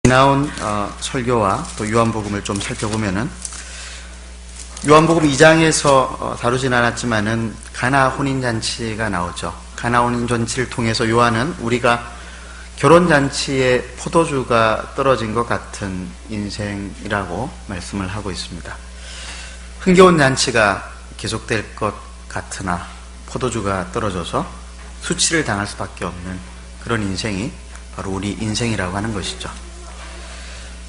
지나온 설교와 또 요한복음을 좀 살펴보면은 요한복음 2장에서 다루진 않았지만은 가나 혼인잔치가 나오죠. 가나 혼인잔치를 통해서 요한은 우리가 결혼잔치에 포도주가 떨어진 것 같은 인생이라고 말씀을 하고 있습니다. 흥겨운 잔치가 계속될 것 같으나 포도주가 떨어져서 수치를 당할 수밖에 없는 그런 인생이 바로 우리 인생이라고 하는 것이죠.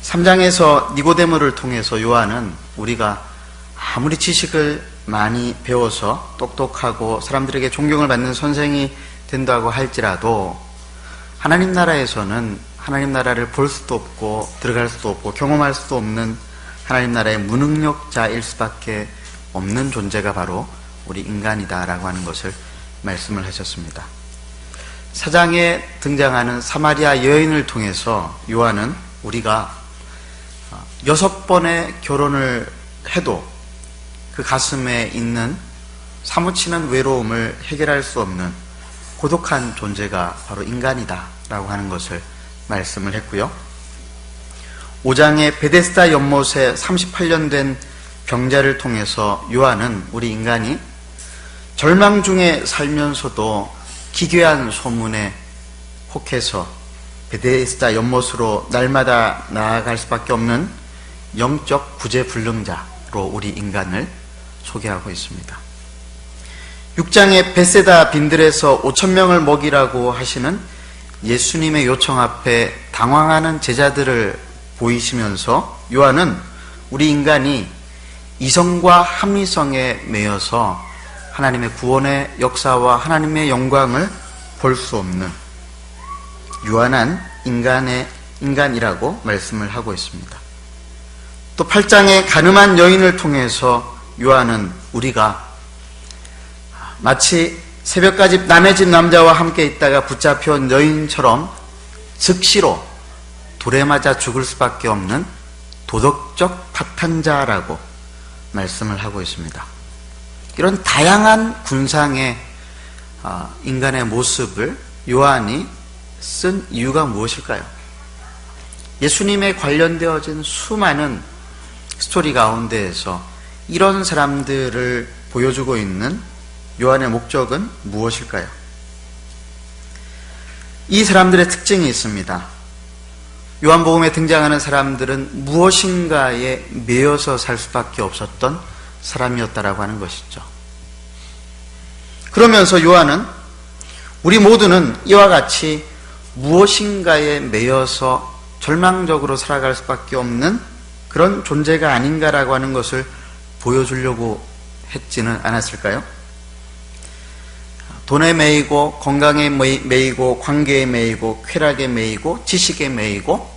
3장에서 니고데모를 통해서 요한은 우리가 아무리 지식을 많이 배워서 똑똑하고 사람들에게 존경을 받는 선생이 된다고 할지라도 하나님 나라에서는 하나님 나라를 볼 수도 없고 들어갈 수도 없고 경험할 수도 없는 하나님 나라의 무능력자일 수밖에 없는 존재가 바로 우리 인간이다라고 하는 것을 말씀을 하셨습니다. 4장에 등장하는 사마리아 여인을 통해서 요한은 우리가 6번의 결혼을 해도 그 가슴에 있는 사무치는 외로움을 해결할 수 없는 고독한 존재가 바로 인간이다 라고 하는 것을 말씀을 했고요. 5장의 베데스다 연못에 38년 된 병자를 통해서 요한은 우리 인간이 절망 중에 살면서도 기괴한 소문에 혹해서 베데스다 연못으로 날마다 나아갈 수밖에 없는 영적 구제불능자로 우리 인간을 소개하고 있습니다. 6장의 벳세다 빈들에서 5,000명을 먹이라고 하시는 예수님의 요청 앞에 당황하는 제자들을 보이시면서 요한은 우리 인간이 이성과 합리성에 매여서 하나님의 구원의 역사와 하나님의 영광을 볼 수 없는 유한한 인간이라고 말씀을 하고 있습니다. 또 8장의 가늠한 여인을 통해서 요한은 우리가 마치 새벽까지 남의 집 남자와 함께 있다가 붙잡혀온 여인처럼 즉시로 돌에 맞아 죽을 수밖에 없는 도덕적 파탄자라고 말씀을 하고 있습니다. 이런 다양한 군상의 인간의 모습을 요한이 쓴 이유가 무엇일까요? 예수님에 관련되어진 수많은 스토리 가운데에서 이런 사람들을 보여주고 있는 요한의 목적은 무엇일까요? 이 사람들의 특징이 있습니다. 요한복음에 등장하는 사람들은 무엇인가에 매여서 살 수밖에 없었던 사람이었다라고 하는 것이죠. 그러면서 요한은 우리 모두는 이와 같이 무엇인가에 매여서 절망적으로 살아갈 수밖에 없는 그런 존재가 아닌가라고 하는 것을 보여주려고 했지는 않았을까요? 돈에 매이고 건강에 매이고 관계에 매이고 쾌락에 매이고 지식에 매이고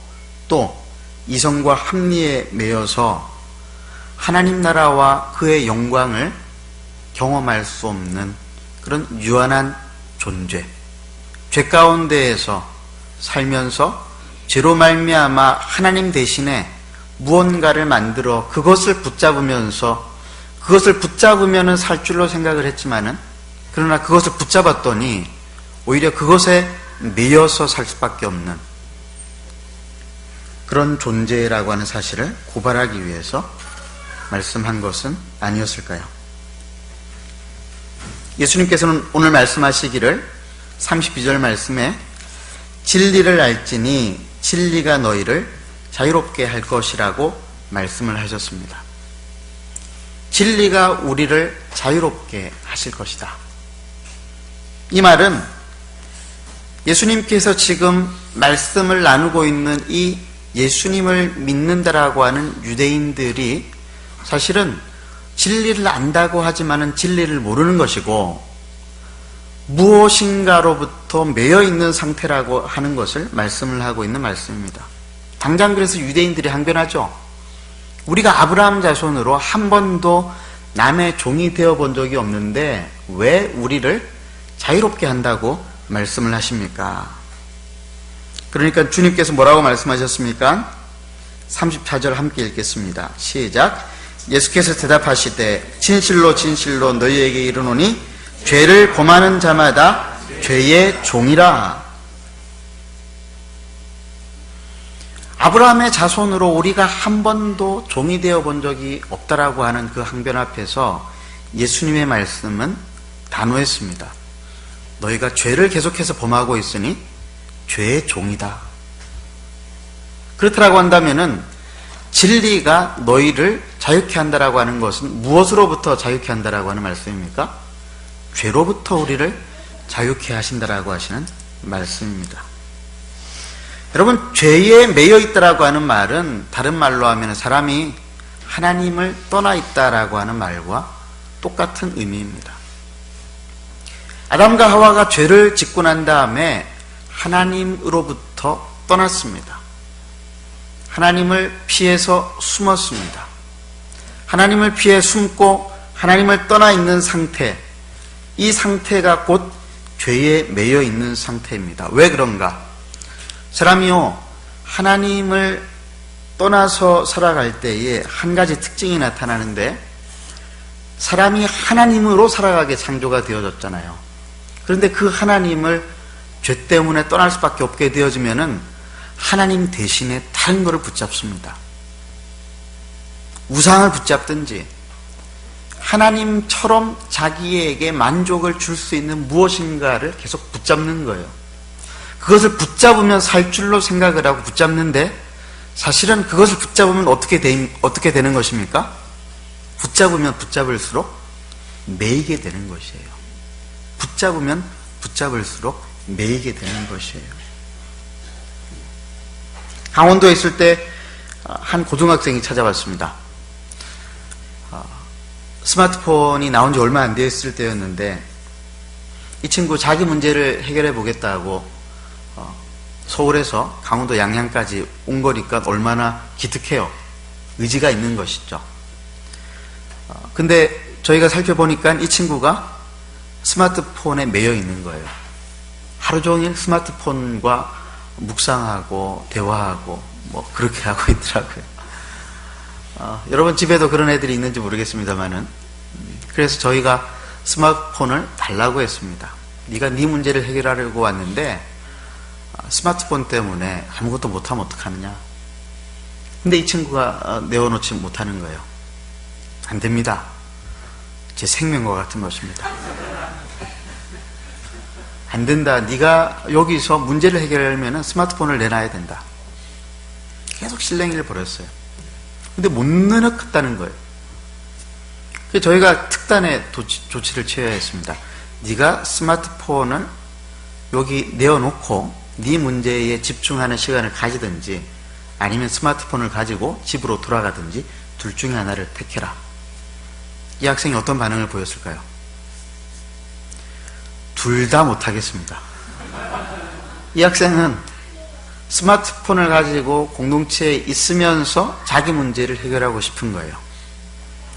또 이성과 합리에 매여서 하나님 나라와 그의 영광을 경험할 수 없는 그런 유한한 존재, 죄 가운데에서 살면서 죄로 말미암아 하나님 대신에 무언가를 만들어 그것을 붙잡으면서 그것을 붙잡으면 살 줄로 생각을 했지만은 그러나 그것을 붙잡았더니 오히려 그것에 매여서 살 수밖에 없는 그런 존재라고 하는 사실을 고발하기 위해서 말씀한 것은 아니었을까요? 예수님께서는 오늘 말씀하시기를 32절 말씀에 진리를 알지니 진리가 너희를 자유롭게 할 것이라고 말씀을 하셨습니다. 진리가 우리를 자유롭게 하실 것이다. 이 말은 예수님께서 지금 말씀을 나누고 있는 이 예수님을 믿는다라고 하는 유대인들이 사실은 진리를 안다고 하지만은 진리를 모르는 것이고 무엇인가로부터 매여 있는 상태라고 하는 것을 말씀을 하고 있는 말씀입니다. 당장 그래서 유대인들이 항변하죠. 우리가 아브라함 자손으로 한 번도 남의 종이 되어 본 적이 없는데 왜 우리를 자유롭게 한다고 말씀을 하십니까? 그러니까 주님께서 뭐라고 말씀하셨습니까? 34절 함께 읽겠습니다. 시작. 예수께서 대답하시되 진실로 진실로 너희에게 이르노니 죄를 범하는 자마다 죄의 종이라. 아브라함의 자손으로 우리가 한 번도 종이 되어 본 적이 없다라고 하는 그 항변 앞에서 예수님의 말씀은 단호했습니다. 너희가 죄를 계속해서 범하고 있으니 죄의 종이다. 그렇다라고 한다면은 진리가 너희를 자유케 한다라고 하는 것은 무엇으로부터 자유케 한다라고 하는 말씀입니까? 죄로부터 우리를 자유케 하신다라고 하시는 말씀입니다. 여러분, 죄에 매여 있다라고 하는 말은 다른 말로 하면 사람이 하나님을 떠나 있다라고 하는 말과 똑같은 의미입니다. 아담과 하와가 죄를 짓고 난 다음에 하나님으로부터 떠났습니다. 하나님을 피해서 숨었습니다. 하나님을 피해 숨고 하나님을 떠나 있는 상태, 이 상태가 곧 죄에 매여 있는 상태입니다. 왜 그런가? 사람이요, 하나님을 떠나서 살아갈 때에 한 가지 특징이 나타나는데, 사람이 하나님으로 살아가게 창조가 되어졌잖아요. 그런데 그 하나님을 죄 때문에 떠날 수밖에 없게 되어지면은 하나님 대신에 다른 것을 붙잡습니다. 우상을 붙잡든지 하나님처럼 자기에게 만족을 줄 수 있는 무엇인가를 계속 붙잡는 거예요. 그것을 붙잡으면 살 줄로 생각을 하고 붙잡는데, 사실은 그것을 붙잡으면 어떻게 되는 것입니까? 붙잡으면 붙잡을수록 매이게 되는 것이에요. 붙잡으면 붙잡을수록 매이게 되는 것이에요. 강원도에 있을 때 한 고등학생이 찾아왔습니다. 스마트폰이 나온 지 얼마 안 되었을 때였는데, 이 친구 자기 문제를 해결해 보겠다고 서울에서 강원도 양양까지 온 거니까 얼마나 기특해요. 의지가 있는 것이죠. 근데 저희가 살펴보니까 이 친구가 스마트폰에 매여 있는 거예요. 하루 종일 스마트폰과 묵상하고 대화하고 뭐 그렇게 하고 있더라고요. 여러분 집에도 그런 애들이 있는지 모르겠습니다만은, 그래서 저희가 스마트폰을 달라고 했습니다. 네가 네 문제를 해결하려고 왔는데 스마트폰 때문에 아무것도 못하면 어떡하느냐. 근데 이 친구가 내어놓지 못하는 거예요. 안 됩니다. 제 생명과 같은 것입니다. 안 된다. 네가 여기서 문제를 해결하려면 스마트폰을 내놔야 된다. 계속 실랭이를 벌였어요. 근데 못 내놓겠다는 거예요. 그래서 저희가 특단의 조치를 취해야 했습니다. 네가 스마트폰을 여기 내어놓고 네 문제에 집중하는 시간을 가지든지, 아니면 스마트폰을 가지고 집으로 돌아가든지 둘 중에 하나를 택해라. 이 학생이 어떤 반응을 보였을까요? 둘 다 못하겠습니다. 이 학생은 스마트폰을 가지고 공동체에 있으면서 자기 문제를 해결하고 싶은 거예요.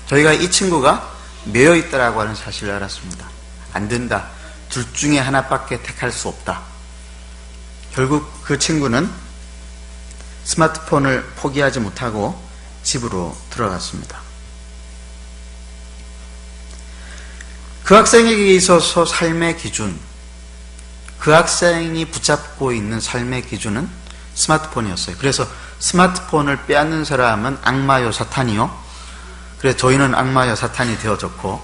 저희가 이 친구가 매여 있다라고 하는 사실을 알았습니다. 안 된다. 둘 중에 하나밖에 택할 수 없다. 결국 그 친구는 스마트폰을 포기하지 못하고 집으로 들어갔습니다. 그 학생에게 있어서 삶의 기준, 그 학생이 붙잡고 있는 삶의 기준은 스마트폰이었어요. 그래서 스마트폰을 빼앗는 사람은 악마요 사탄이요, 그래서 저희는 악마요 사탄이 되어졌고,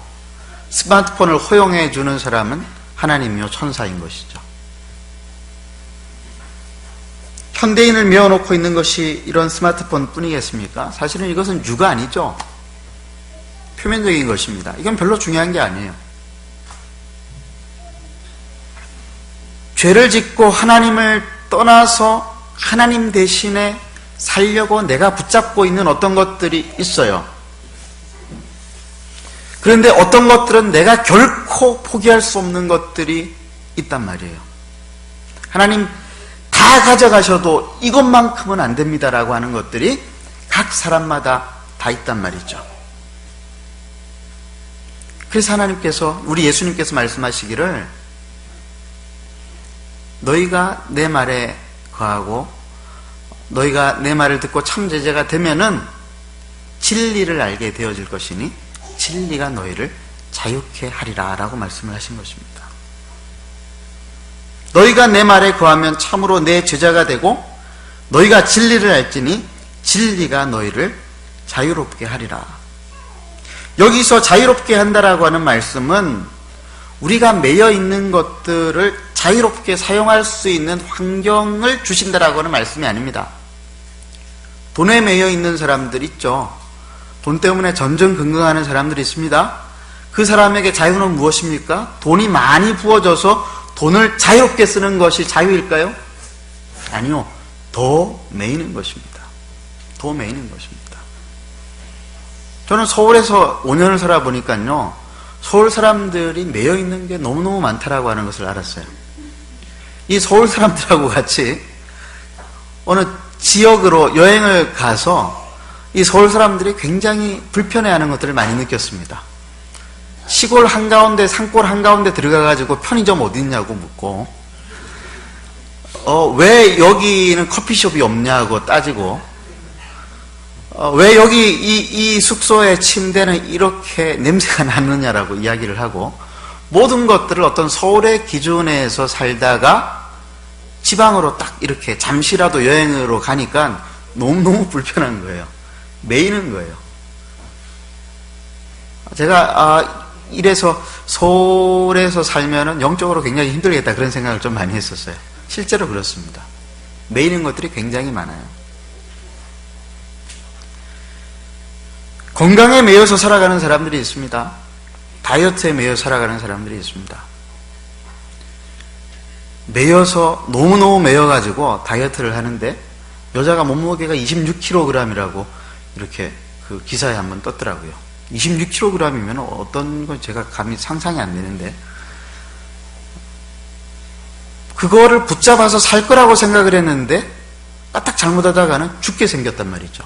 스마트폰을 허용해 주는 사람은 하나님이요 천사인 것이죠. 현대인을 메어놓고 있는 것이 이런 스마트폰 뿐이겠습니까? 사실은 이것은 유가 아니죠. 표면적인 것입니다. 이건 별로 중요한 게 아니에요. 죄를 짓고 하나님을 떠나서 하나님 대신에 살려고 내가 붙잡고 있는 어떤 것들이 있어요. 그런데 어떤 것들은 내가 결코 포기할 수 없는 것들이 있단 말이에요. 하나님 다 가져가셔도 이것만큼은 안 됩니다라고 하는 것들이 각 사람마다 다 있단 말이죠. 그래서 하나님께서, 우리 예수님께서 말씀하시기를, 너희가 내 말에 거하고 너희가 내 말을 듣고 참 제자가 되면은 진리를 알게 되어질 것이니 진리가 너희를 자유케 하리라 라고 말씀을 하신 것입니다. 너희가 내 말에 거하면 참으로 내 제자가 되고 너희가 진리를 알지니 진리가 너희를 자유롭게 하리라. 여기서 자유롭게 한다라고 하는 말씀은 우리가 매여 있는 것들을 자유롭게 사용할 수 있는 환경을 주신다라고 하는 말씀이 아닙니다. 돈에 매여 있는 사람들 있죠. 돈 때문에 전전긍긍하는 사람들이 있습니다. 그 사람에게 자유는 무엇입니까? 돈이 많이 부어져서 돈을 자유롭게 쓰는 것이 자유일까요? 아니요. 더 매이는 것입니다. 더 매이는 것입니다. 저는 서울에서 5년을 살아보니까요, 서울 사람들이 매여 있는 게 너무너무 많다라고 하는 것을 알았어요. 이 서울 사람들하고 같이 어느 지역으로 여행을 가서 이 서울 사람들이 굉장히 불편해하는 것들을 많이 느꼈습니다. 시골 한가운데, 산골 한가운데 들어가가지고 편의점 어디 있냐고 묻고, 왜 여기는 커피숍이 없냐고 따지고, 왜 여기 이 숙소의 침대는 이렇게 냄새가 나느냐라고 이야기를 하고, 모든 것들을 어떤 서울의 기준에서 살다가 지방으로 딱 이렇게 잠시라도 여행으로 가니까 너무너무 불편한 거예요. 매이는 거예요. 제가 이래서 서울에서 살면은 영적으로 굉장히 힘들겠다 그런 생각을 좀 많이 했었어요. 실제로 그렇습니다. 매이는 것들이 굉장히 많아요. 건강에 매여서 살아가는 사람들이 있습니다. 다이어트에 매여 살아가는 사람들이 있습니다. 매여서 너무너무 매여가지고 다이어트를 하는데 여자가 몸무게가 26kg이라고 이렇게 그 기사에 한번 떴더라고요. 26kg이면 어떤 건 제가 감히 상상이 안 되는데, 그거를 붙잡아서 살 거라고 생각을 했는데 까딱 잘못하다가는 죽게 생겼단 말이죠.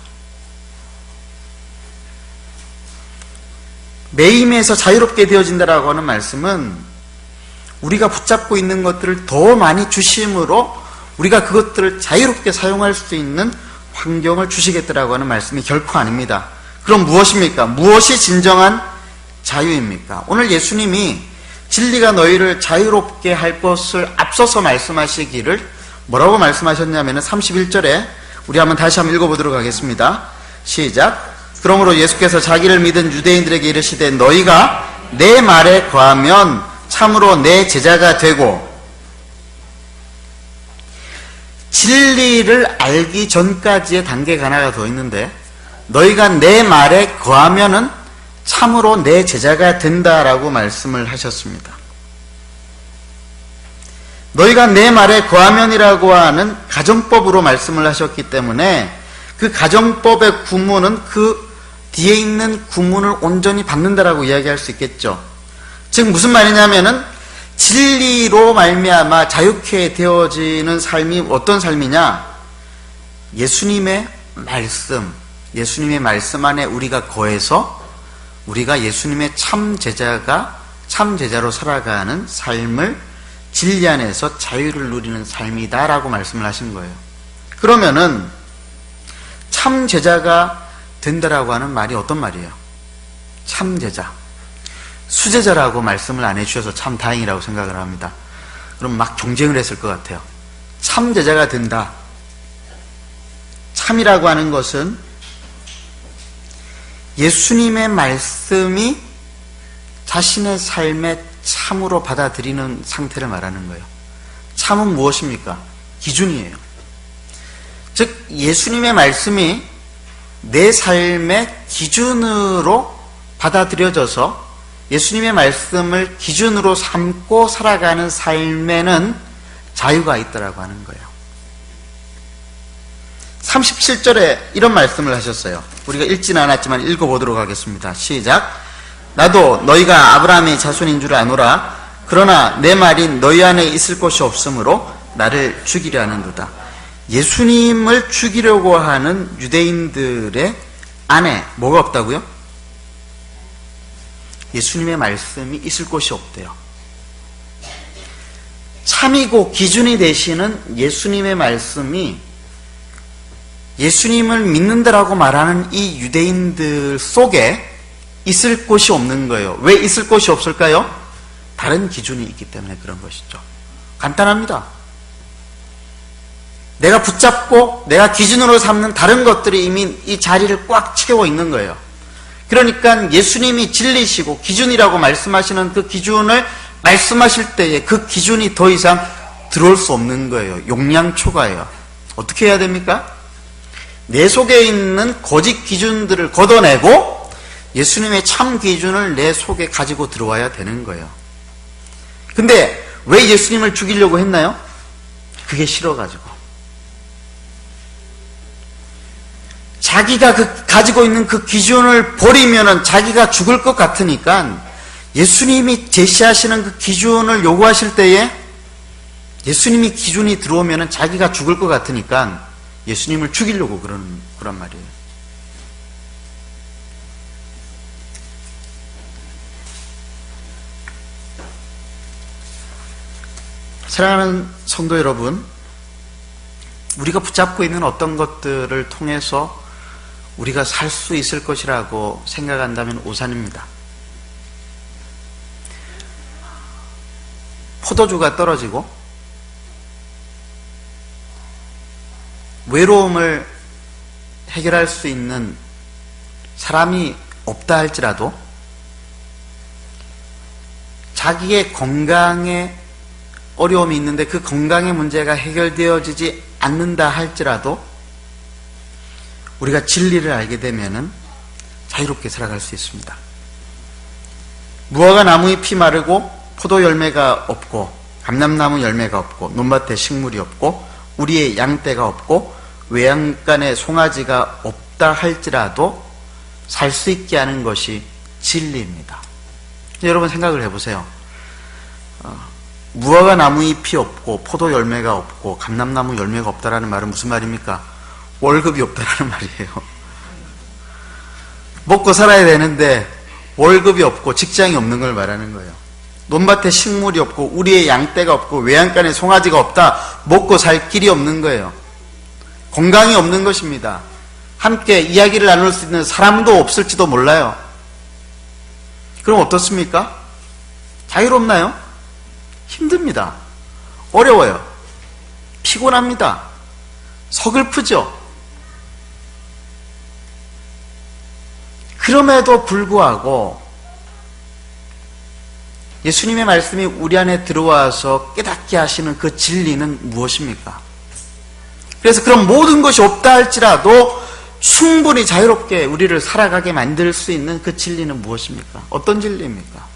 매임에서 자유롭게 되어진다라고 하는 말씀은 우리가 붙잡고 있는 것들을 더 많이 주심으로 우리가 그것들을 자유롭게 사용할 수 있는 환경을 주시겠다라고 하는 말씀이 결코 아닙니다. 그럼 무엇입니까? 무엇이 진정한 자유입니까? 오늘 예수님이 진리가 너희를 자유롭게 할 것을 앞서서 말씀하시기를 뭐라고 말씀하셨냐면 31절에 우리 다시 한번 읽어보도록 하겠습니다. 시작. 그러므로 예수께서 자기를 믿은 유대인들에게 이르시되 너희가 내 말에 거하면 참으로 내 제자가 되고, 진리를 알기 전까지의 단계가 하나가 더 있는데, 너희가 내 말에 거하면은 참으로 내 제자가 된다라고 말씀을 하셨습니다. 너희가 내 말에 거하면이라고 하는 가정법으로 말씀을 하셨기 때문에 그 가정법의 구문은 그 뒤에 있는 구문을 온전히 받는다라고 이야기할 수 있겠죠. 즉 무슨 말이냐면은 진리로 말미암아 자유케 되어지는 삶이 어떤 삶이냐? 예수님의 말씀 안에 우리가 거해서 우리가 예수님의 참 제자로 살아가는 삶을 진리 안에서 자유를 누리는 삶이다라고 말씀을 하신 거예요. 그러면은 참 제자가 된다라고 하는 말이 어떤 말이에요? 참 제자. 수제자라고 말씀을 안 해주셔서 참 다행이라고 생각을 합니다. 그럼 막 경쟁을 했을 것 같아요. 참 제자가 된다. 참이라고 하는 것은 예수님의 말씀이 자신의 삶에 참으로 받아들이는 상태를 말하는 거예요. 참은 무엇입니까? 기준이에요. 즉 예수님의 말씀이 내 삶의 기준으로 받아들여져서 예수님의 말씀을 기준으로 삼고 살아가는 삶에는 자유가 있다라고 하는 거예요. 37절에 이런 말씀을 하셨어요. 우리가 읽지는 않았지만 읽어보도록 하겠습니다. 시작. 나도 너희가 아브라함의 자손인 줄 아노라. 그러나 내 말이 너희 안에 있을 것이 없으므로 나를 죽이려 하는도다. 예수님을 죽이려고 하는 유대인들의 안에 뭐가 없다고요? 예수님의 말씀이 있을 곳이 없대요. 참이고 기준이 되시는 예수님의 말씀이 예수님을 믿는다라고 말하는 이 유대인들 속에 있을 곳이 없는 거예요. 왜 있을 곳이 없을까요? 다른 기준이 있기 때문에 그런 것이죠. 간단합니다. 내가 붙잡고 내가 기준으로 삼는 다른 것들이 이미 이 자리를 꽉 채워 있는 거예요. 그러니까 예수님이 진리시고 기준이라고 말씀하시는 그 기준을 말씀하실 때에 그 기준이 더 이상 들어올 수 없는 거예요. 용량 초과예요. 어떻게 해야 됩니까? 내 속에 있는 거짓 기준들을 걷어내고 예수님의 참 기준을 내 속에 가지고 들어와야 되는 거예요. 근데 왜 예수님을 죽이려고 했나요? 그게 싫어가지고. 자기가 가지고 있는 그 기준을 버리면은 자기가 죽을 것 같으니까 예수님이 제시하시는 그 기준을 요구하실 때에 예수님이 기준이 들어오면은 자기가 죽을 것 같으니까 예수님을 죽이려고 그런 말이에요. 사랑하는 성도 여러분, 우리가 붙잡고 있는 어떤 것들을 통해서 우리가 살 수 있을 것이라고 생각한다면 오산입니다. 포도주가 떨어지고 외로움을 해결할 수 있는 사람이 없다 할지라도 자기의 건강에 어려움이 있는데 그 건강의 문제가 해결되어지지 않는다 할지라도 우리가 진리를 알게 되면은 자유롭게 살아갈 수 있습니다. 무화과 나무 잎이 마르고 포도 열매가 없고 감람나무 열매가 없고 논밭에 식물이 없고 우리의 양떼가 없고 외양간에 송아지가 없다 할지라도 살 수 있게 하는 것이 진리입니다. 여러분 생각을 해보세요. 무화과 나무 잎이 없고 포도 열매가 없고 감람나무 열매가 없다라는 말은 무슨 말입니까? 월급이 없다라는 말이에요. 먹고 살아야 되는데 월급이 없고 직장이 없는 걸 말하는 거예요. 논밭에 식물이 없고 우리의 양떼가 없고 외양간에 송아지가 없다. 먹고 살 길이 없는 거예요. 건강이 없는 것입니다. 함께 이야기를 나눌 수 있는 사람도 없을지도 몰라요. 그럼 어떻습니까? 자유롭나요? 힘듭니다. 어려워요. 피곤합니다. 서글프죠. 그럼에도 불구하고 예수님의 말씀이 우리 안에 들어와서 깨닫게 하시는 그 진리는 무엇입니까? 그래서 그런 모든 것이 없다 할지라도 충분히 자유롭게 우리를 살아가게 만들 수 있는 그 진리는 무엇입니까? 어떤 진리입니까?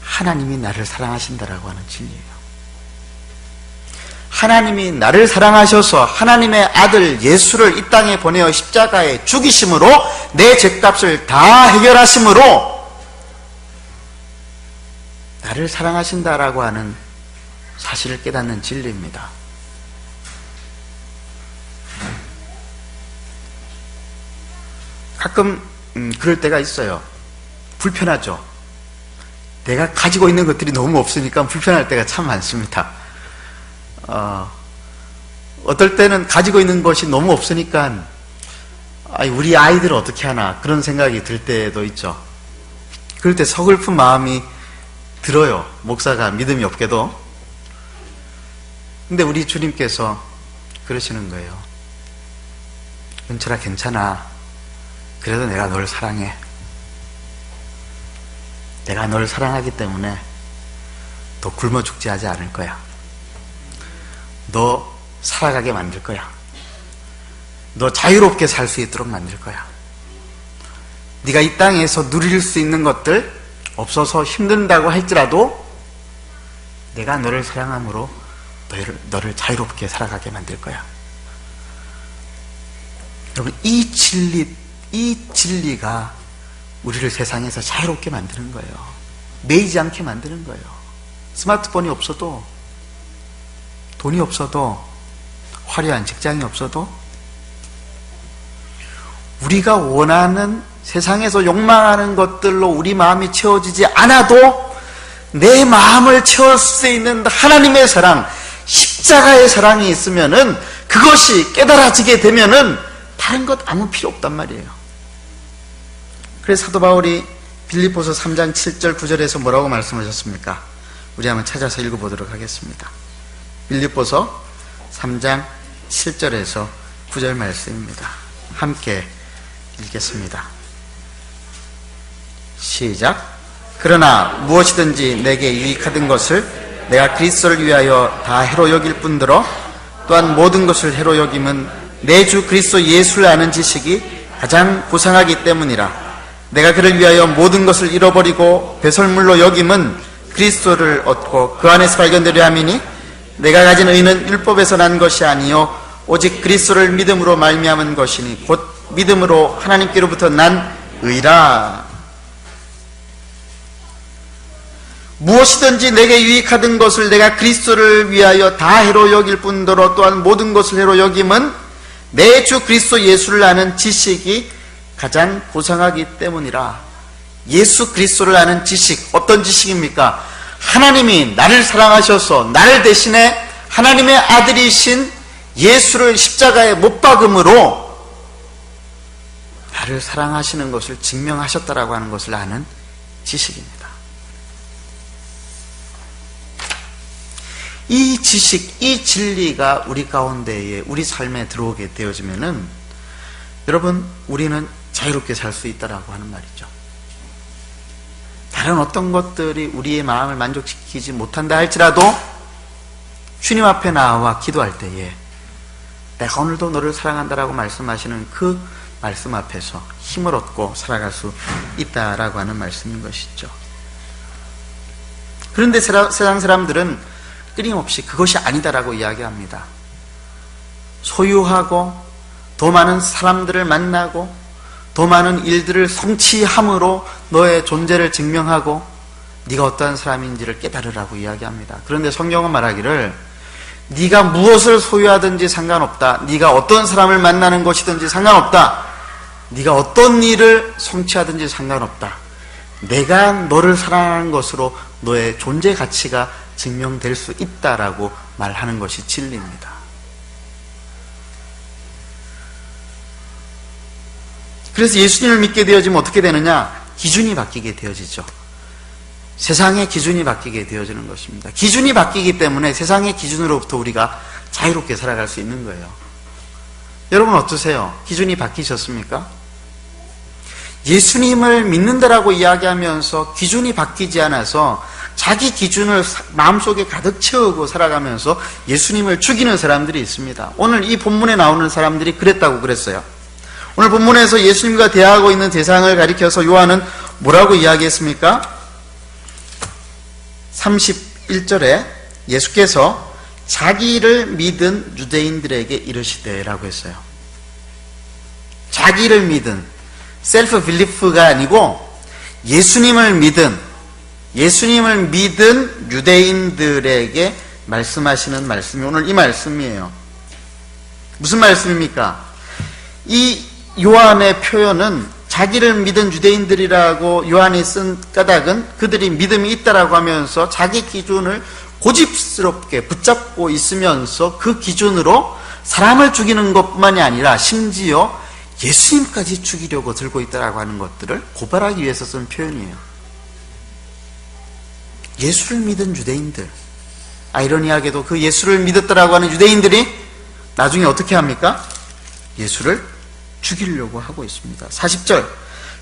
하나님이 나를 사랑하신다라고 하는 진리예요. 하나님이 나를 사랑하셔서 하나님의 아들 예수를 이 땅에 보내어 십자가에 죽이심으로 내 죄값을 다 해결하심으로 나를 사랑하신다라고 하는 사실을 깨닫는 진리입니다. 가끔 그럴 때가 있어요. 불편하죠. 내가 가지고 있는 것들이 너무 없으니까 불편할 때가 참 많습니다. 어떨 때는 가지고 있는 것이 너무 없으니까 우리 아이들 어떻게 하나 그런 생각이 들 때도 있죠. 그럴 때 서글픈 마음이 들어요. 목사가 믿음이 없게도. 근데 우리 주님께서 그러시는 거예요. 은철아 괜찮아. 그래도 내가 널 사랑해. 내가 널 사랑하기 때문에 너 굶어 죽지 하지 않을 거야. 너 살아가게 만들 거야. 너 자유롭게 살 수 있도록 만들 거야. 네가 이 땅에서 누릴 수 있는 것들 없어서 힘든다고 할지라도 내가 너를 사랑함으로 너를 자유롭게 살아가게 만들 거야. 여러분 이 진리가 우리를 세상에서 자유롭게 만드는 거예요. 매이지 않게 만드는 거예요. 스마트폰이 없어도, 돈이 없어도, 화려한 직장이 없어도 우리가 원하는 세상에서 욕망하는 것들로 우리 마음이 채워지지 않아도 내 마음을 채울 수 있는 하나님의 사랑, 십자가의 사랑이 있으면은 그것이 깨달아지게 되면은 다른 것 아무 필요 없단 말이에요. 그래서 사도 바울이 빌립보서 3장 7절 9절에서 뭐라고 말씀하셨습니까? 우리 한번 찾아서 읽어보도록 하겠습니다. 빌립보서 3장 7절에서 9절 말씀입니다. 함께 읽겠습니다. 시작. 그러나 무엇이든지 내게 유익하던 것을 내가 그리스도를 위하여 다 해로 여길 뿐더러 또한 모든 것을 해로 여김은 내 주 그리스도 예수를 아는 지식이 가장 고상하기 때문이라. 내가 그를 위하여 모든 것을 잃어버리고 배설물로 여김은 그리스도를 얻고 그 안에서 발견되려 함이니 내가 가진 의는 율법에서 난 것이 아니요 오직 그리스도를 믿음으로 말미암은 것이니 곧 믿음으로 하나님께로부터 난 의라. 무엇이든지 내게 유익하던 것을 내가 그리스도를 위하여 다 해로 여길 뿐더러 또한 모든 것을 해로 여김은 내 주 그리스도 예수를 아는 지식이 가장 고상하기 때문이라. 예수 그리스도를 아는 지식, 어떤 지식입니까? 하나님이 나를 사랑하셔서 나를 대신에 하나님의 아들이신 예수를 십자가에 못 박음으로 나를 사랑하시는 것을 증명하셨다라고 하는 것을 아는 지식입니다. 이 지식, 이 진리가 우리 가운데에, 우리 삶에 들어오게 되어지면은 여러분, 우리는 자유롭게 살 수 있다라고 하는 말이죠. 다른 어떤 것들이 우리의 마음을 만족시키지 못한다 할지라도 주님 앞에 나와 기도할 때에 내가 오늘도 너를 사랑한다라고 말씀하시는 그 말씀 앞에서 힘을 얻고 살아갈 수 있다라고 하는 말씀인 것이죠. 그런데 세상 사람들은 끊임없이 그것이 아니다라고 이야기합니다. 소유하고 더 많은 사람들을 만나고 더 많은 일들을 성취함으로 너의 존재를 증명하고 네가 어떠한 사람인지를 깨달으라고 이야기합니다. 그런데 성경은 말하기를 네가 무엇을 소유하든지 상관없다. 네가 어떤 사람을 만나는 것이든지 상관없다. 네가 어떤 일을 성취하든지 상관없다. 내가 너를 사랑하는 것으로 너의 존재 가치가 증명될 수 있다라고 말하는 것이 진리입니다. 그래서 예수님을 믿게 되어지면 어떻게 되느냐? 기준이 바뀌게 되어지죠. 세상의 기준이 바뀌게 되어지는 것입니다. 기준이 바뀌기 때문에 세상의 기준으로부터 우리가 자유롭게 살아갈 수 있는 거예요. 여러분 어떠세요? 기준이 바뀌셨습니까? 예수님을 믿는다라고 이야기하면서 기준이 바뀌지 않아서 자기 기준을 마음속에 가득 채우고 살아가면서 예수님을 죽이는 사람들이 있습니다. 오늘 이 본문에 나오는 사람들이 그랬다고 그랬어요. 오늘 본문에서 예수님과 대화하고 있는 대상을 가리켜서 요한은 뭐라고 이야기했습니까? 31절에 예수께서 자기를 믿은 유대인들에게 이르시되라고 했어요. 자기를 믿은, 셀프 빌리프가 아니고 예수님을 믿은 유대인들에게 말씀하시는 말씀이 오늘 이 말씀이에요. 무슨 말씀입니까? 이 요한의 표현은 자기를 믿은 유대인들이라고 요한이 쓴 까닭은 그들이 믿음이 있다라고 하면서 자기 기준을 고집스럽게 붙잡고 있으면서 그 기준으로 사람을 죽이는 것뿐만이 아니라 심지어 예수님까지 죽이려고 들고 있다라고 하는 것들을 고발하기 위해서 쓴 표현이에요. 예수를 믿은 유대인들, 아이러니하게도 그 예수를 믿었다라고 하는 유대인들이 나중에 어떻게 합니까? 예수를 죽이려고 하고 있습니다. 40절,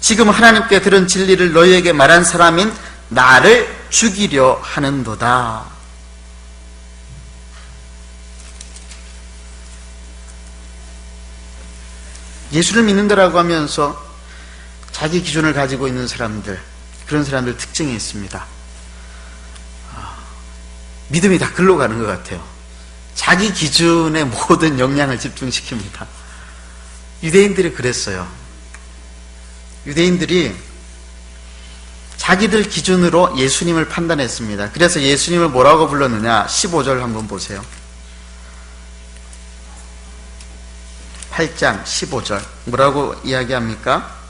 지금 하나님께 들은 진리를 너희에게 말한 사람인 나를 죽이려 하는도다. 예수를 믿는다라고 하면서 자기 기준을 가지고 있는 사람들, 그런 사람들 특징이 있습니다. 믿음이 다 글로 가는 것 같아요. 자기 기준에 모든 역량을 집중시킵니다. 유대인들이 그랬어요. 유대인들이 자기들 기준으로 예수님을 판단했습니다. 그래서 예수님을 뭐라고 불렀느냐? 15절 한번 보세요. 8장 15절 뭐라고 이야기합니까?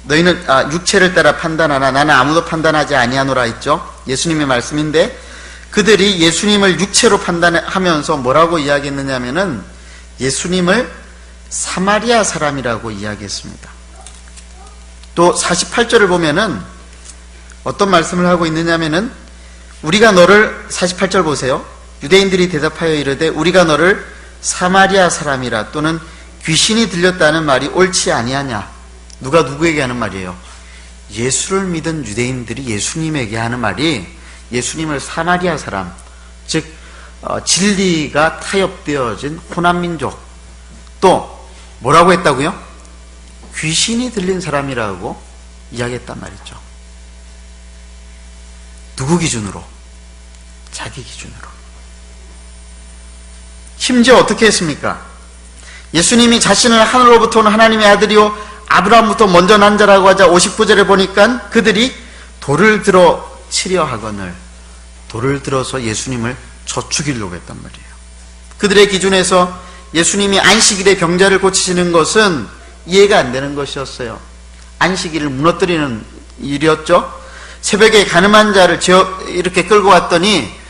너희는 육체를 따라 판단하나 나는 아무도 판단하지 아니하노라 했죠. 예수님의 말씀인데 그들이 예수님을 육체로 판단하면서 뭐라고 이야기했느냐면은 예수님을 사마리아 사람이라고 이야기했습니다. 또 48절을 보면은 어떤 말씀을 하고 있느냐면은 우리가 너를 48절 보세요. 유대인들이 대답하여 이르되 우리가 너를 사마리아 사람이라 또는 귀신이 들렸다는 말이 옳지 아니하냐. 누가 누구에게 하는 말이에요? 예수를 믿은 유대인들이 예수님에게 하는 말이 예수님을 사마리아 사람, 즉 진리가 타협되어진 호남민족, 또 뭐라고 했다고요? 귀신이 들린 사람이라고 이야기했단 말이죠. 누구 기준으로? 자기 기준으로. 심지어 어떻게 했습니까? 예수님이 자신을 하늘로부터 온 하나님의 아들이요 아브라함부터 먼저 난 자라고 하자 59절에 보니까 그들이 돌을 들어 치려 하거늘, 돌을 들어서 예수님을 쳐 죽이려고 했단 말이에요. 그들의 기준에서 예수님이 안식일에 병자를 고치시는 것은 이해가 안 되는 것이었어요. 안식일을 무너뜨리는 일이었죠. 새벽에 가늠한 자를 이렇게 끌고 왔더니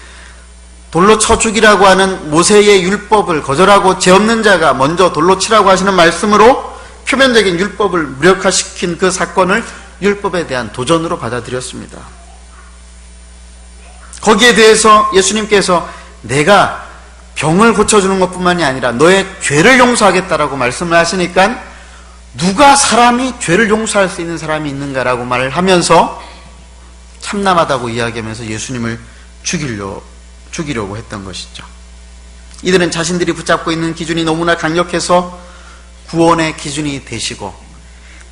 돌로 쳐 죽이라고 하는 모세의 율법을 거절하고 죄 없는 자가 먼저 돌로 치라고 하시는 말씀으로 표면적인 율법을 무력화시킨 그 사건을 율법에 대한 도전으로 받아들였습니다. 거기에 대해서 예수님께서 내가 병을 고쳐주는 것뿐만이 아니라 너의 죄를 용서하겠다라고 말씀을 하시니까 누가 사람이 죄를 용서할 수 있는 사람이 있는가라고 말을 하면서 참남하다고 이야기하면서 예수님을 죽이려고 했던 것이죠. 이들은 자신들이 붙잡고 있는 기준이 너무나 강력해서 구원의 기준이 되시고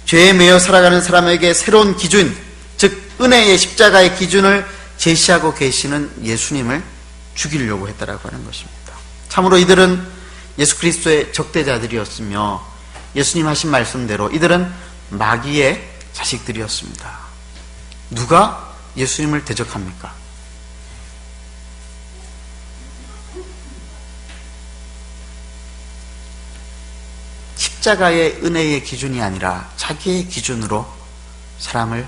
죄에 매여 살아가는 사람에게 새로운 기준, 즉 은혜의 십자가의 기준을 제시하고 계시는 예수님을 죽이려고 했다라고 하는 것입니다. 참으로 이들은 예수 그리스도의 적대자들이었으며 예수님 하신 말씀대로 이들은 마귀의 자식들이었습니다. 누가 예수님을 대적합니까? 십자가의 은혜의 기준이 아니라 자기의 기준으로 사람을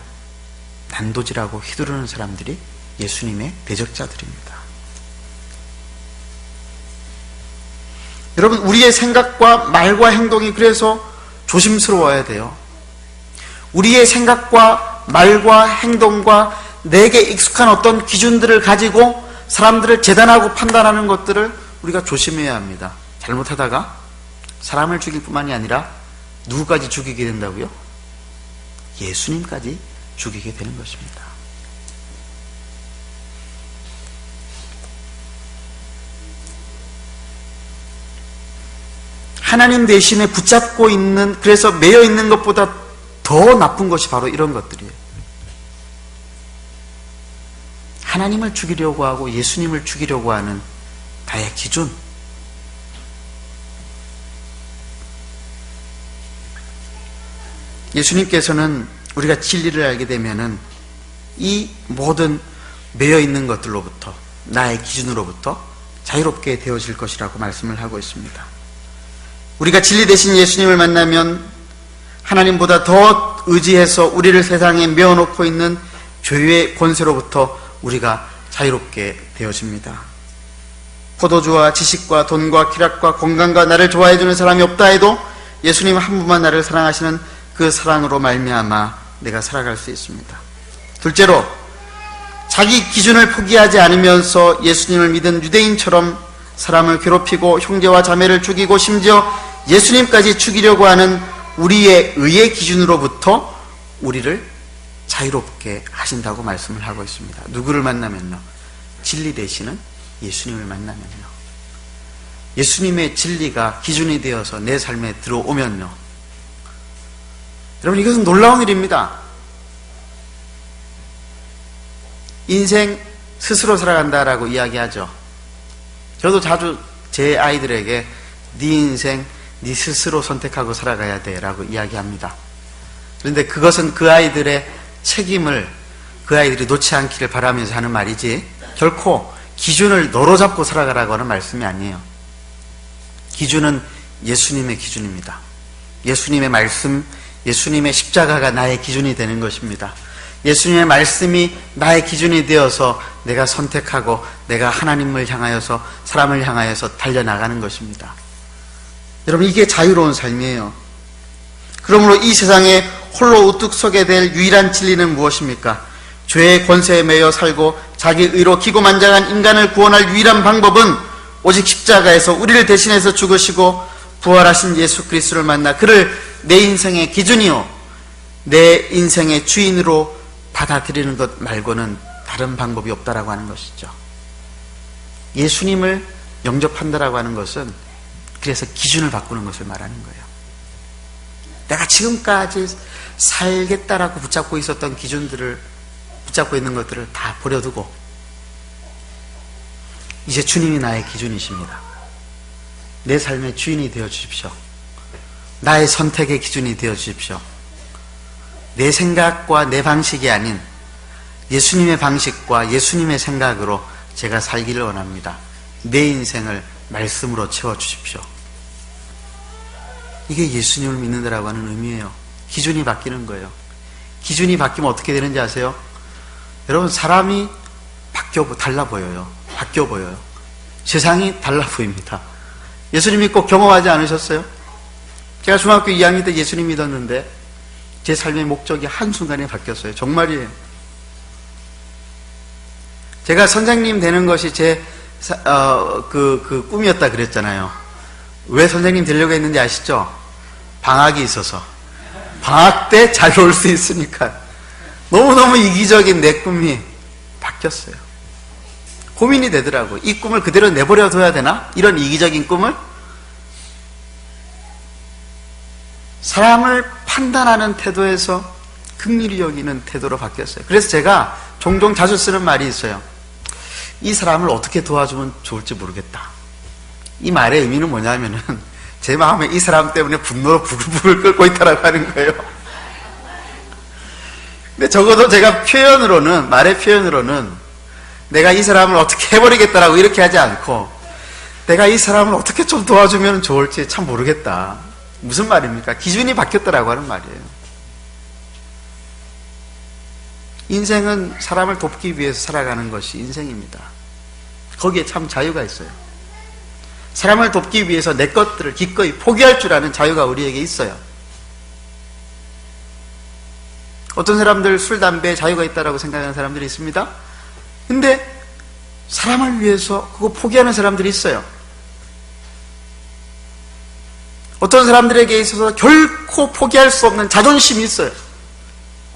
난도질하고 휘두르는 사람들이 예수님의 대적자들입니다. 여러분, 우리의 생각과 말과 행동이 그래서 조심스러워야 돼요. 우리의 생각과 말과 행동과 내게 익숙한 어떤 기준들을 가지고 사람들을 재단하고 판단하는 것들을 우리가 조심해야 합니다. 잘못하다가 사람을 죽일 뿐만이 아니라 누구까지 죽이게 된다고요? 예수님까지 죽이게 되는 것입니다. 하나님 대신에 붙잡고 있는, 그래서 매여 있는 것보다 더 나쁜 것이 바로 이런 것들이에요. 하나님을 죽이려고 하고 예수님을 죽이려고 하는 나의 기준. 예수님께서는 우리가 진리를 알게 되면은 이 모든 매여 있는 것들로부터, 나의 기준으로부터 자유롭게 되어질 것이라고 말씀을 하고 있습니다. 우리가 진리 되신 예수님을 만나면 하나님보다 더 의지해서 우리를 세상에 메어놓고 있는 죄의 권세로부터 우리가 자유롭게 되어집니다. 포도주와 지식과 돈과 쾌락과 건강과 나를 좋아해주는 사람이 없다 해도 예수님 한 분만 나를 사랑하시는 그 사랑으로 말미암아 내가 살아갈 수 있습니다. 둘째로, 자기 기준을 포기하지 않으면서 예수님을 믿은 유대인처럼 사람을 괴롭히고 형제와 자매를 죽이고 심지어 예수님까지 죽이려고 하는 우리의 의의 기준으로부터 우리를 자유롭게 하신다고 말씀을 하고 있습니다. 누구를 만나면요? 진리 되시는 예수님을 만나면요. 예수님의 진리가 기준이 되어서 내 삶에 들어오면요. 여러분, 이것은 놀라운 일입니다. 인생 스스로 살아간다라고 이야기하죠. 저도 자주 제 아이들에게 네 인생 네 스스로 선택하고 살아가야 돼 라고 이야기합니다. 그런데 그것은 그 아이들의 책임을 그 아이들이 놓지 않기를 바라면서 하는 말이지 결코 기준을 너로 잡고 살아가라고 하는 말씀이 아니에요. 기준은 예수님의 기준입니다. 예수님의 말씀, 예수님의 십자가가 나의 기준이 되는 것입니다. 예수님의 말씀이 나의 기준이 되어서 내가 선택하고 내가 하나님을 향하여서, 사람을 향하여서 달려나가는 것입니다. 여러분, 이게 자유로운 삶이에요. 그러므로 이 세상에 홀로 우뚝 서게 될 유일한 진리는 무엇입니까? 죄의 권세에 매여 살고 자기 의로 기고만장한 인간을 구원할 유일한 방법은 오직 십자가에서 우리를 대신해서 죽으시고 부활하신 예수 그리스도를 만나 그를 내 인생의 기준이요 내 인생의 주인으로 받아들이는 것 말고는 다른 방법이 없다라고 하는 것이죠. 예수님을 영접한다라고 하는 것은 그래서 기준을 바꾸는 것을 말하는 거예요. 내가 지금까지 살겠다라고 붙잡고 있었던 기준들을, 붙잡고 있는 것들을 다 버려두고 이제 주님이 나의 기준이십니다. 내 삶의 주인이 되어 주십시오. 나의 선택의 기준이 되어 주십시오. 내 생각과 내 방식이 아닌 예수님의 방식과 예수님의 생각으로 제가 살기를 원합니다. 내 인생을 말씀으로 채워주십시오. 이게 예수님을 믿는다라고 하는 의미예요. 기준이 바뀌는 거예요. 기준이 바뀌면 어떻게 되는지 아세요? 여러분, 사람이 달라 보여요. 바뀌어 보여요. 세상이 달라 보입니다. 예수님이 꼭 경험하지 않으셨어요? 제가 중학교 2학년 때 예수님 믿었는데 제 삶의 목적이 한순간에 바뀌었어요. 정말이에요. 제가 선생님 되는 것이 제 꿈이었다 그랬잖아요. 왜 선생님 되려고 했는지 아시죠? 방학이 있어서. 방학 때 잘 놀 수 있으니까. 너무너무 이기적인 내 꿈이 바뀌었어요. 고민이 되더라고요. 이 꿈을 그대로 내버려 둬야 되나? 이런 이기적인 꿈을? 사람을 판단하는 태도에서 긍휼히 여기는 태도로 바뀌었어요. 그래서 제가 종종 자주 쓰는 말이 있어요. 이 사람을 어떻게 도와주면 좋을지 모르겠다. 이 말의 의미는 뭐냐면은 제 마음에 이 사람 때문에 분노로 부글부글 끓고 있다라고 하는 거예요. 근데 적어도 제가 말의 표현으로는 내가 이 사람을 어떻게 해버리겠다라고 이렇게 하지 않고 내가 이 사람을 어떻게 좀 도와주면 좋을지 참 모르겠다. 무슨 말입니까? 기준이 바뀌었다라고 하는 말이에요. 인생은 사람을 돕기 위해서 살아가는 것이 인생입니다. 거기에 참 자유가 있어요. 사람을 돕기 위해서 내 것들을 기꺼이 포기할 줄 아는 자유가 우리에게 있어요. 어떤 사람들 술, 담배에 자유가 있다고 생각하는 사람들이 있습니다. 근데 사람을 위해서 그거 포기하는 사람들이 있어요. 어떤 사람들에게 있어서 결코 포기할 수 없는 자존심이 있어요.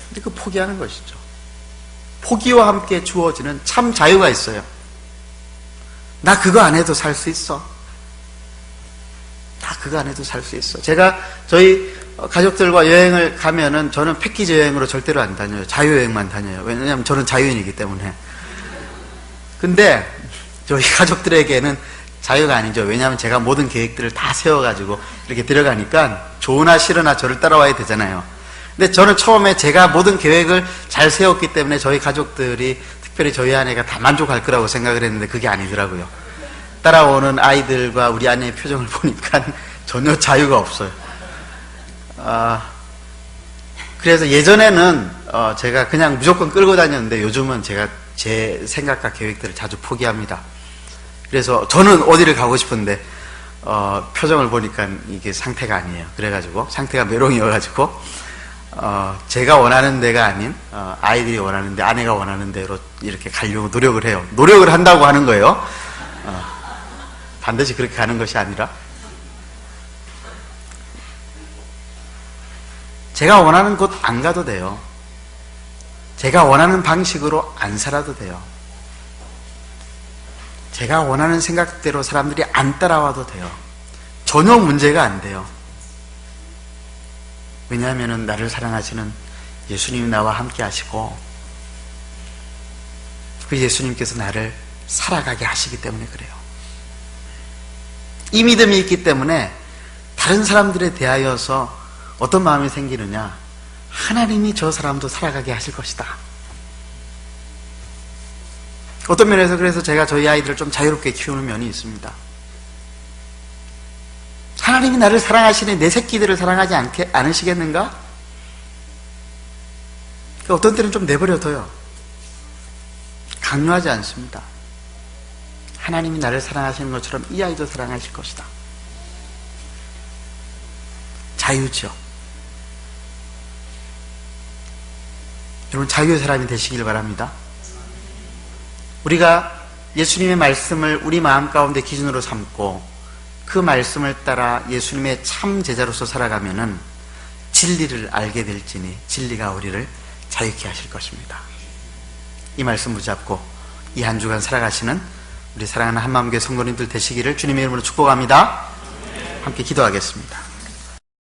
근데 그 포기하는 것이죠. 포기와 함께 주어지는 참 자유가 있어요. 나 그거 안 해도 살 수 있어. 나 그거 안 해도 살 수 있어. 제가 저희 가족들과 여행을 가면은 저는 패키지 여행으로 절대로 안 다녀요. 자유여행만 다녀요. 왜냐하면 저는 자유인이기 때문에. 근데 저희 가족들에게는 자유가 아니죠. 왜냐하면 제가 모든 계획들을 다 세워가지고 이렇게 들어가니까 좋으나 싫으나 저를 따라와야 되잖아요. 근데 저는 처음에 제가 모든 계획을 잘 세웠기 때문에 저희 가족들이, 특별히 저희 아내가 다 만족할 거라고 생각을 했는데 그게 아니더라고요. 따라오는 아이들과 우리 아내의 표정을 보니까 전혀 자유가 없어요. 그래서 예전에는 제가 그냥 무조건 끌고 다녔는데 요즘은 제가 제 생각과 계획들을 자주 포기합니다. 그래서 저는 어디를 가고 싶은데 표정을 보니까 이게 상태가 아니에요. 그래가지고 상태가 메롱이어가지고 제가 원하는 데가 아닌 아이들이 원하는 데, 아내가 원하는 데로 이렇게 가려고 노력을 해요. 노력을 한다고 하는 거예요. 반드시 그렇게 가는 것이 아니라 제가 원하는 곳 안 가도 돼요. 제가 원하는 방식으로 안 살아도 돼요. 제가 원하는 생각대로 사람들이 안 따라와도 돼요. 전혀 문제가 안 돼요. 왜냐하면 나를 사랑하시는 예수님이 나와 함께 하시고 그 예수님께서 나를 살아가게 하시기 때문에 그래요. 이 믿음이 있기 때문에 다른 사람들에 대하여서 어떤 마음이 생기느냐, 하나님이 저 사람도 살아가게 하실 것이다. 어떤 면에서 그래서 제가 저희 아이들을 좀 자유롭게 키우는 면이 있습니다. 하나님이 나를 사랑하시니 내 새끼들을 사랑하지 않으시겠는가? 어떤 때는 좀 내버려둬요. 강요하지 않습니다. 하나님이 나를 사랑하시는 것처럼 이 아이도 사랑하실 것이다. 자유죠. 여러분, 자유의 사람이 되시길 바랍니다. 우리가 예수님의 말씀을 우리 마음 가운데 기준으로 삼고 그 말씀을 따라 예수님의 참 제자로서 살아가면은 진리를 알게 될지니 진리가 우리를 자유케 하실 것입니다. 이 말씀 붙잡고 이 한 주간 살아가시는 우리 사랑하는 한마음교회 성도님들 되시기를 주님의 이름으로 축복합니다. 함께 기도하겠습니다.